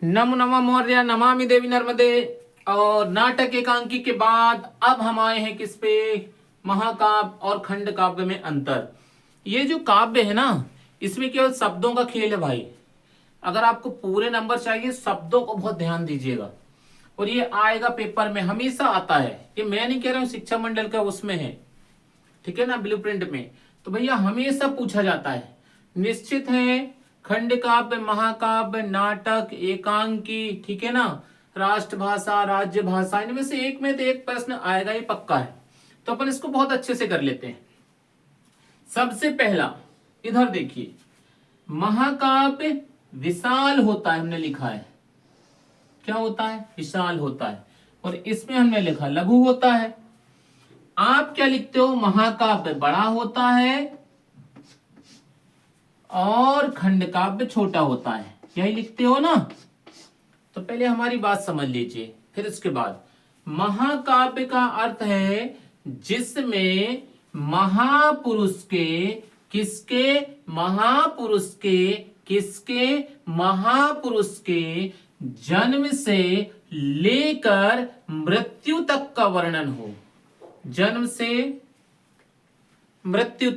नमो नमः मौर्य नमामि देवी नर्मदे। और नाटक एकांकी के बाद अब हम आए हैं किस पे, महाकाव्य और खंड काव्य में अंतर। ये जो काव्य है ना, इसमें केवल शब्दों का खेल है भाई। अगर आपको पूरे नंबर चाहिए, शब्दों को बहुत ध्यान दीजिएगा। और ये आएगा पेपर में, हमेशा आता है। ये मैं नहीं कह रहा हूँ, शिक्षा मंडल का उसमें है, ठीक है ना, ब्लूप्रिंट में। तो भैया हमेशा पूछा जाता है, निश्चित है। खंड काव्य, महाकाव्य, नाटक, एकांकी, ठीक है ना, राष्ट्रभाषा, राज्य भाषा, इनमें से एक में तो एक प्रश्न आएगा, ये पक्का है। तो अपन इसको बहुत अच्छे से कर लेते हैं। सबसे पहला इधर देखिए, महाकाव्य विशाल होता है, हमने लिखा है। क्या होता है? विशाल होता है। और इसमें हमने लिखा लघु होता है। आप क्या लिखते हो? महाकाव्य बड़ा होता है और खंड काव्य छोटा होता है, यही लिखते हो ना। तो पहले हमारी बात समझ लीजिए, फिर उसके बाद महाकाव्य का अर्थ है जिसमें महापुरुष के किसके महापुरुष के जन्म से लेकर मृत्यु तक का वर्णन हो। जन्म से मृत्यु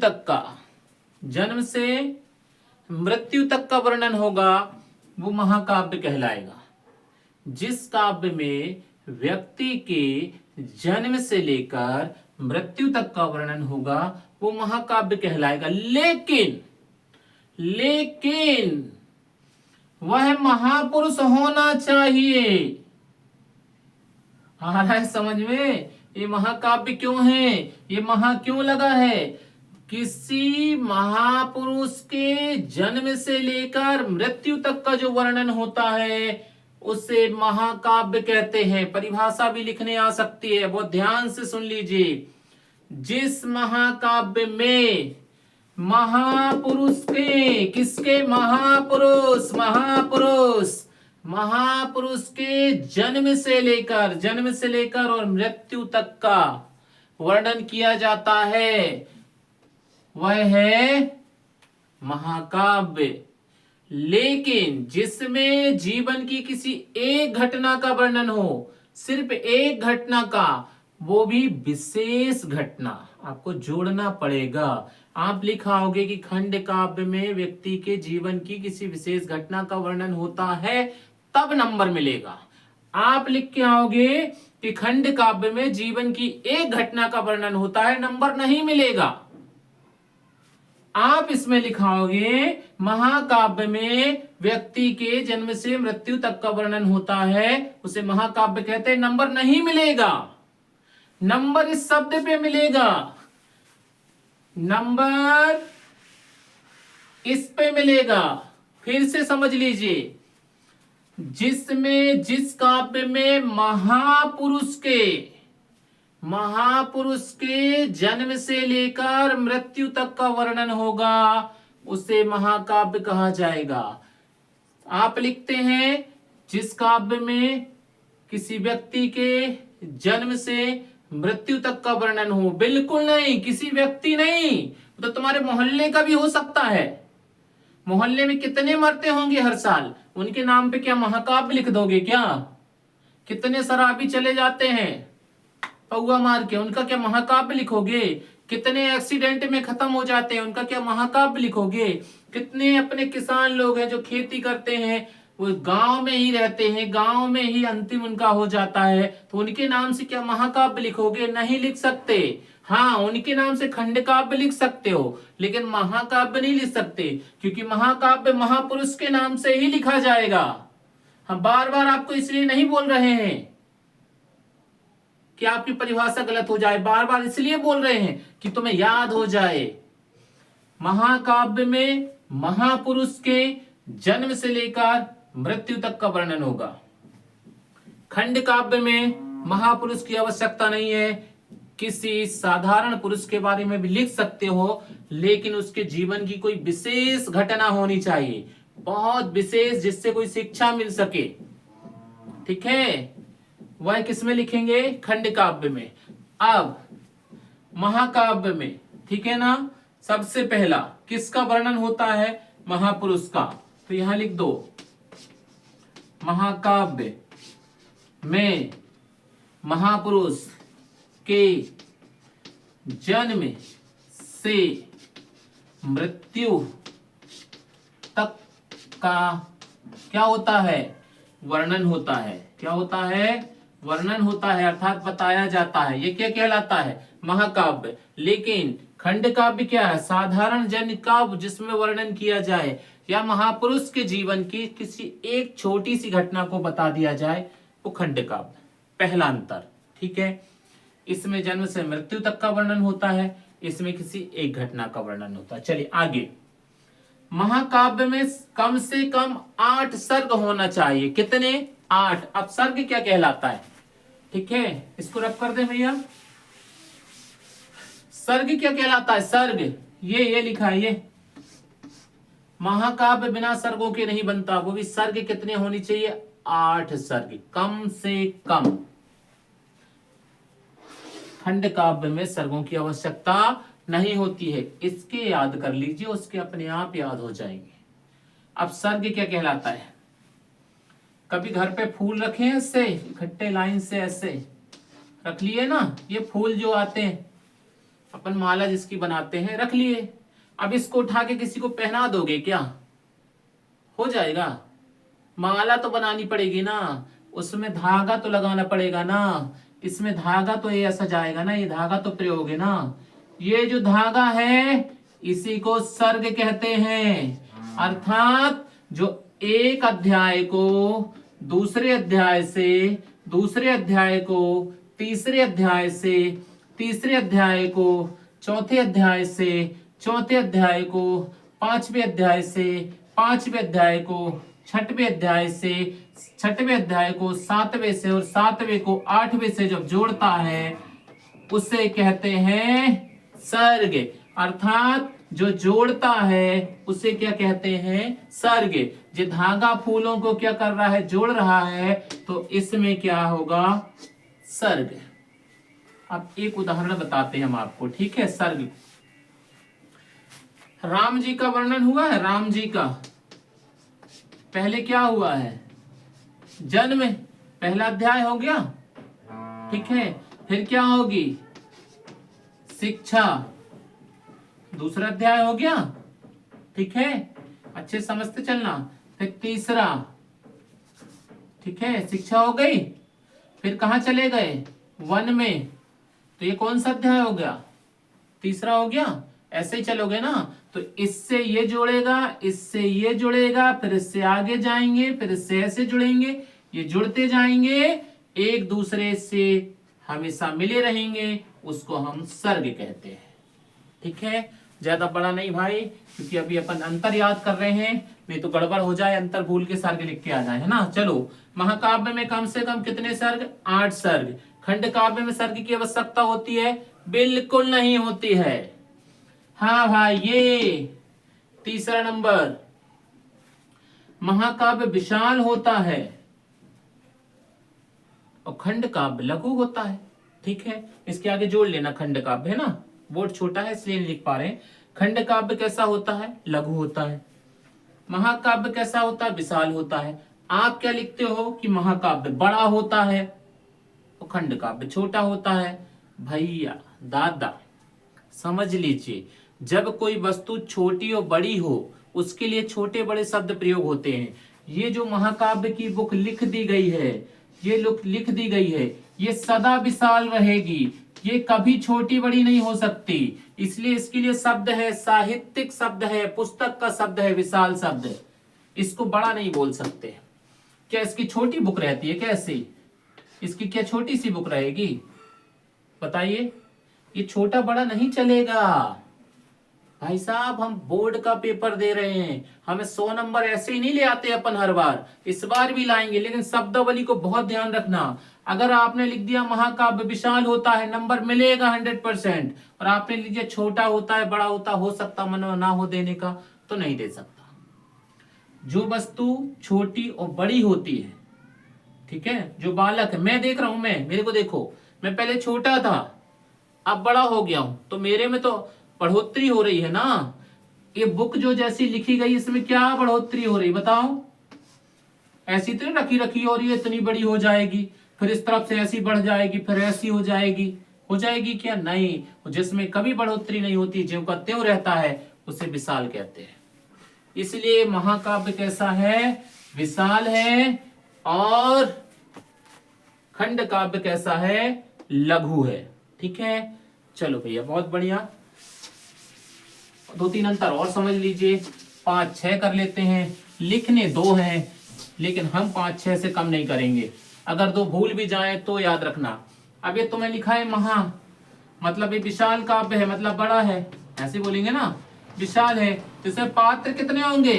तक का वर्णन होगा, वो महाकाव्य कहलाएगा। जिस काव्य में व्यक्ति के जन्म से लेकर मृत्यु तक का वर्णन होगा, वो महाकाव्य कहलाएगा। लेकिन वह महापुरुष होना चाहिए। आ रहा है समझ में? ये महाकाव्य क्यों है, ये महा क्यों लगा है? किसी महापुरुष के जन्म से लेकर मृत्यु तक का जो वर्णन होता है, उसे महाकाव्य कहते हैं। परिभाषा भी लिखने आ सकती है, बहुत ध्यान से सुन लीजिए। जिस महाकाव्य में महापुरुष के, किसके? महापुरुष के जन्म से लेकर और मृत्यु तक का वर्णन किया जाता है, वह है महाकाव्य। लेकिन जिसमें जीवन की किसी एक घटना का वर्णन हो, सिर्फ एक घटना का, वो भी विशेष घटना, आपको जोड़ना पड़ेगा। आप लिखाओगे कि खंड काव्य में व्यक्ति के जीवन की किसी विशेष घटना का वर्णन होता है, तब नंबर मिलेगा। आप लिख के आओगे कि खंड काव्य में जीवन की एक घटना का वर्णन होता है, नंबर नहीं मिलेगा। आप इसमें लिखाओगे महाकाव्य में व्यक्ति के जन्म से मृत्यु तक का वर्णन होता है, उसे महाकाव्य कहते हैं, नंबर नहीं मिलेगा। नंबर इस शब्द पे मिलेगा, नंबर इस पे मिलेगा। फिर से समझ लीजिए, जिस काव्य में महापुरुष के जन्म से लेकर मृत्यु तक का वर्णन होगा, उसे महाकाव्य कहा जाएगा। आप लिखते हैं जिस काव्य में किसी व्यक्ति के जन्म से मृत्यु तक का वर्णन हो। बिल्कुल नहीं, किसी व्यक्ति नहीं, तो तुम्हारे मोहल्ले का भी हो सकता है। मोहल्ले में कितने मरते होंगे हर साल, उनके नाम पे क्या महाकाव्य लिख दोगे क्या? कितने शराबी चले जाते हैं पौआ मार के, उनका क्या महाकाव्य लिखोगे? कितने एक्सीडेंट में खत्म हो जाते हैं, उनका क्या महाकाव्य लिखोगे? कितने अपने किसान लोग हैं जो खेती करते हैं, वो गांव में ही रहते हैं, गांव में ही अंतिम उनका हो जाता है, तो उनके नाम से क्या महाकाव्य लिखोगे? नहीं लिख सकते। हाँ, उनके नाम से खंड काव्य लिख सकते हो, लेकिन महाकाव्य नहीं लिख सकते, क्योंकि महाकाव्य महापुरुष के नाम से ही लिखा जाएगा। हम बार बार आपको इसलिए नहीं बोल रहे हैं कि आपकी परिभाषा गलत हो जाए, बार बार इसलिए बोल रहे हैं कि तुम्हें याद हो जाए। महाकाव्य में महापुरुष के जन्म से लेकर मृत्यु तक का वर्णन होगा। खंड काव्य में महापुरुष की आवश्यकता नहीं है, किसी साधारण पुरुष के बारे में भी लिख सकते हो, लेकिन उसके जीवन की कोई विशेष घटना होनी चाहिए, बहुत विशेष, जिससे कोई शिक्षा मिल सके। ठीक है, वह किसमें लिखेंगे? खंड काव्य में। अब महाकाव्य में, ठीक है ना, सबसे पहला किसका वर्णन होता है? महापुरुष का। तो यहां लिख दो महाकाव्य में महापुरुष के जन्म से मृत्यु तक का क्या होता है? वर्णन होता है। क्या होता है? वर्णन होता है, अर्थात बताया जाता है। ये क्या कहलाता है? महाकाव्य। लेकिन खंड काव्य क्या है? साधारण जन काव्य जिसमें वर्णन किया जाए या महापुरुष के जीवन की किसी एक छोटी सी घटना को बता दिया जाए, वो खंड काव्य। पहला अंतर, ठीक है। इसमें जन्म से मृत्यु तक का वर्णन होता है, इसमें किसी एक घटना का वर्णन होता है। चलिए आगे। महाकाव्य में कम से कम 8 सर्ग होना चाहिए। कितने? 8। अब सर्ग क्या कहलाता है? ठीक है, इसको रब कर दे भैया। सर्ग क्या कहलाता है? सर्ग ये लिखा है, ये महाकाव्य बिना सर्गों के नहीं बनता। वो भी सर्ग कितने होनी चाहिए? 8 सर्ग कम से कम। खंड काव्य में सर्गों की आवश्यकता नहीं होती है। इसके याद कर लीजिए, उसके अपने आप याद हो जाएंगे। अब सर्ग क्या कहलाता है? कभी घर पे फूल रखे हैं ऐसे इकट्ठे लाइन से ऐसे रख लिए ना, ये फूल जो आते हैं अपन माला जिसकी बनाते हैं, रख लिए। अब इसको उठा के किसी को पहना दोगे क्या? हो जाएगा? माला तो बनानी पड़ेगी ना, उसमें धागा तो लगाना पड़ेगा ना, इसमें धागा तो ये ऐसा जाएगा ना, ये धागा तो प्रयोग है ना। ये जो धागा है इसी को सर्ग कहते हैं। अर्थात जो एक अध्याय को दूसरे अध्याय से, दूसरे अध्याय को तीसरे अध्याय से, तीसरे अध्याय को चौथे अध्याय से, चौथे अध्याय को पांचवें अध्याय से, पांचवें अध्याय को छठवें अध्याय से, छठवें अध्याय को सातवें से और सातवें को आठवें से जब जोड़ता है उसे कहते हैं सर्ग। अर्थात जो जोड़ता है उसे क्या कहते हैं? सर्ग। जो धागा फूलों को क्या कर रहा है? जोड़ रहा है, तो इसमें क्या होगा? सर्ग। अब एक उदाहरण बताते हैं हम आपको, ठीक है। सर्ग, राम जी का वर्णन हुआ है। राम जी का पहले क्या हुआ है? जन्म, पहला अध्याय हो गया, ठीक है। फिर क्या होगी? शिक्षा, दूसरा अध्याय हो गया, ठीक है। अच्छे समझते चलना। फिर तीसरा, ठीक है, शिक्षा हो गई। फिर कहाँ चले गए? वन में, तो ये कौन सा अध्याय हो गया? तीसरा हो गया। ऐसे ही चलोगे ना, तो इससे ये जुड़ेगा, इससे ये जुड़ेगा, फिर इससे आगे जाएंगे, फिर इससे ऐसे जुड़ेंगे, ये जुड़ते जाएंगे, एक दूसरे से हमेशा मिले रहेंगे, उसको हम सर्ग कहते हैं, ठीक है। ज्यादा बड़ा नहीं भाई, क्योंकि अभी अपन अंतर याद कर रहे हैं, नहीं तो गड़बड़ हो जाए, अंतर भूल के सर्ग लिख के आ जाए, है ना। चलो, महाकाव्य में कम से कम कितने सर्ग? 8 सर्ग। खंड काव्य में सर्ग की आवश्यकता होती है? बिल्कुल नहीं होती है। हाँ भाई, ये तीसरा नंबर, महाकाव्य विशाल होता है और खंड काव्य लघु होता है, ठीक है। इसके आगे जोड़ लेना, खंड काव्य, है ना। बोर्ड छोटा है इसलिए नहीं लिख पा रहे हैं। खंड काव्य कैसा होता है? लघु होता है। महाकाव्य कैसा होता है? विशाल होता है। आप क्या लिखते हो कि महाकाव्य बड़ा होता है और खंड काव्य छोटा होता है? भैया दादा समझ लीजिए, जब कोई वस्तु छोटी और बड़ी हो उसके लिए छोटे बड़े शब्द प्रयोग होते हैं। ये जो महाकाव्य की बुक लिख दी गई है, ये लिख दी गई है, ये सदा विशाल रहेगी, ये कभी छोटी बड़ी नहीं हो सकती। इसलिए इसके लिए शब्द है, साहित्यिक शब्द है, पुस्तक का शब्द है, विशाल शब्द है। इसको बड़ा नहीं बोल सकते। क्या इसकी छोटी बुक रहती है? कैसे इसकी क्या छोटी सी बुक रहेगी? बताइए, ये छोटा बड़ा नहीं चलेगा भाई साहब। हम बोर्ड का पेपर दे रहे हैं, हमें 100 नंबर ऐसे ही नहीं ले आते अपन हर बार, इस बार भी लाएंगे, लेकिन शब्दावली को बहुत ध्यान रखना। अगर आपने लिख दिया महाकाव्य विशाल होता है, नंबर मिलेगा 100%, और आपने लिख दिया छोटा होता है, बड़ा होता, हो सकता मन ना हो देने का, तो नहीं दे सकता। जो वस्तु छोटी और बड़ी होती है, ठीक है, जो बालक है, मैं देख रहा हूं, मैं, मेरे को देखो, मैं पहले छोटा था, अब बड़ा हो गया हूं, तो मेरे में तो बढ़ोतरी हो रही है ना। ये बुक जो जैसी लिखी गई, इसमें क्या बढ़ोतरी हो रही बताओ? ऐसी तो नहीं रखी रखी और ये इतनी बड़ी हो जाएगी, फिर इस तरफ से ऐसी बढ़ जाएगी, फिर ऐसी हो जाएगी क्या? नहीं, जिसमें कभी बढ़ोतरी नहीं होती, ज्यों का त्यों रहता है, उसे विशाल कहते हैं। इसलिए महाकाव्य कैसा है? विशाल है। और खंड काव्य कैसा है? लघु है। ठीक है, चलो भैया बहुत बढ़िया। 2-3 अंतर और समझ लीजिए। 5-6 कर लेते हैं। लिखने 2 हैं, लेकिन हम 5-6 से कम नहीं करेंगे। अगर 2 भूल भी जाए तो याद रखना। अब ये तुम्हें लिखा है महा, मतलब ये विशाल काव्य है, मतलब बड़ा है, ऐसे बोलेंगे ना, विशाल है। तो इसमें पात्र कितने होंगे?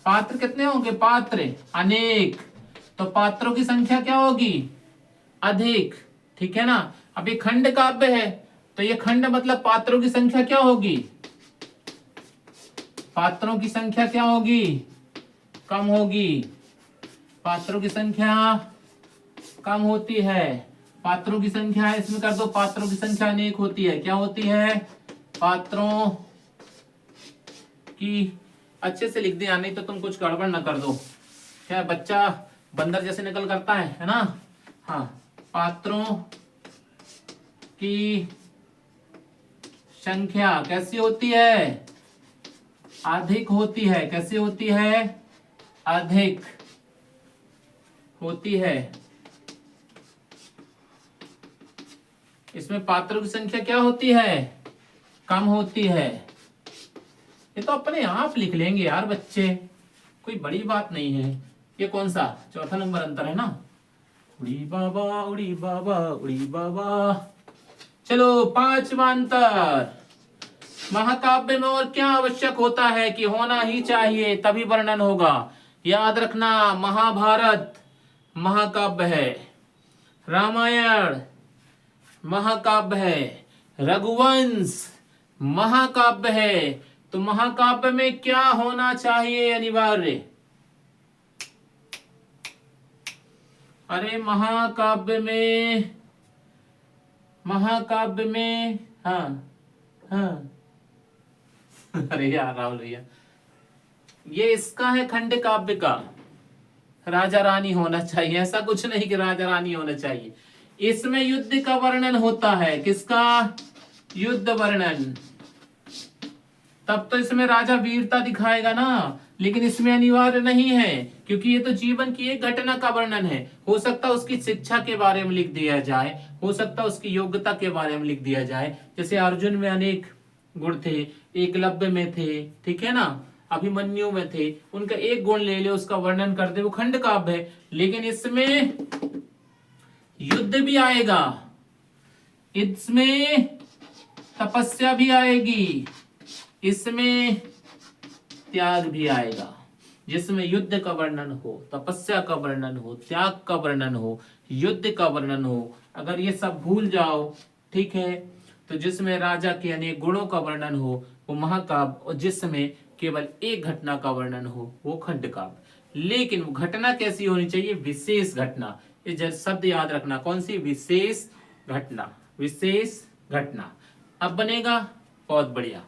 पात्र कितने होंगे? पात्र अनेक। तो पात्रों की संख्या क्या होगी? अधिक। ठीक है ना। अब ये खंड काव्य है, तो ये खंड मतलब पात्रों की संख्या क्या होगी? पात्रों की संख्या क्या होगी? कम होगी। पात्रों की संख्या कम होती है। पात्रों की संख्या इसमें कर दो, पात्रों की संख्या अनेक होती है। क्या होती है? पात्रों की, अच्छे से लिख दिया, नहीं तो तुम कुछ गड़बड़ ना कर दो। क्या बच्चा बंदर जैसे निकल करता है ना? हाँ, पात्रों की संख्या कैसी होती है? अधिक होती है। कैसी होती है? अधिक होती है। इसमें पात्रों की संख्या क्या होती है? कम होती है। ये तो अपने आप लिख लेंगे यार बच्चे, कोई बड़ी बात नहीं है। ये कौन सा? 4था नंबर अंतर है ना। उड़ी बाबा उड़ी बाबा उड़ी बाबा। चलो 5वां अंतर। महाकाव्य में और क्या आवश्यक होता है कि होना ही चाहिए तभी वर्णन होगा? याद रखना, महाभारत महाकाव्य है, रामायण महाकाव्य है, रघुवंश महाकाव्य है। तो महाकाव्य में क्या होना चाहिए अनिवार्य? अरे महाकाव्य में हाँ हाँ अरे यार राहुल भैया, ये इसका है खंड काव्य का, राजा रानी होना चाहिए। ऐसा कुछ नहीं कि राजा रानी होना चाहिए। इसमें युद्ध का वर्णन होता है। किसका? युद्ध वर्णन। तब तो इसमें राजा वीरता दिखाएगा ना, लेकिन इसमें अनिवार्य नहीं है, क्योंकि ये तो जीवन की एक घटना का वर्णन है। हो सकता है उसकी शिक्षा के बारे में लिख दिया जाए, हो सकता है उसकी योग्यता के बारे में लिख दिया जाए। जैसे अर्जुन में अनेक गुण थे, एकलव्य में थे, ठीक है ना, अभिमन्यु में थे, उनका एक गुण ले ले, उसका वर्णन कर दे, वो खंड काव्य है। लेकिन इसमें युद्ध भी आएगा, इसमें तपस्या भी आएगी, इसमें त्याग भी आएगा। जिसमें युद्ध का वर्णन हो, तपस्या का वर्णन हो, त्याग का वर्णन हो, युद्ध का वर्णन हो, अगर ये सब भूल जाओ, ठीक है, तो जिसमें राजा के अनेक गुणों का वर्णन हो वो महाकाव्य, और जिसमें केवल एक घटना का वर्णन हो वो खंड काव्य। लेकिन वो घटना कैसी होनी चाहिए? विशेष घटना। ये शब्द याद रखना, कौन सी? विशेष घटना। विशेष घटना। अब बनेगा बहुत बढ़िया।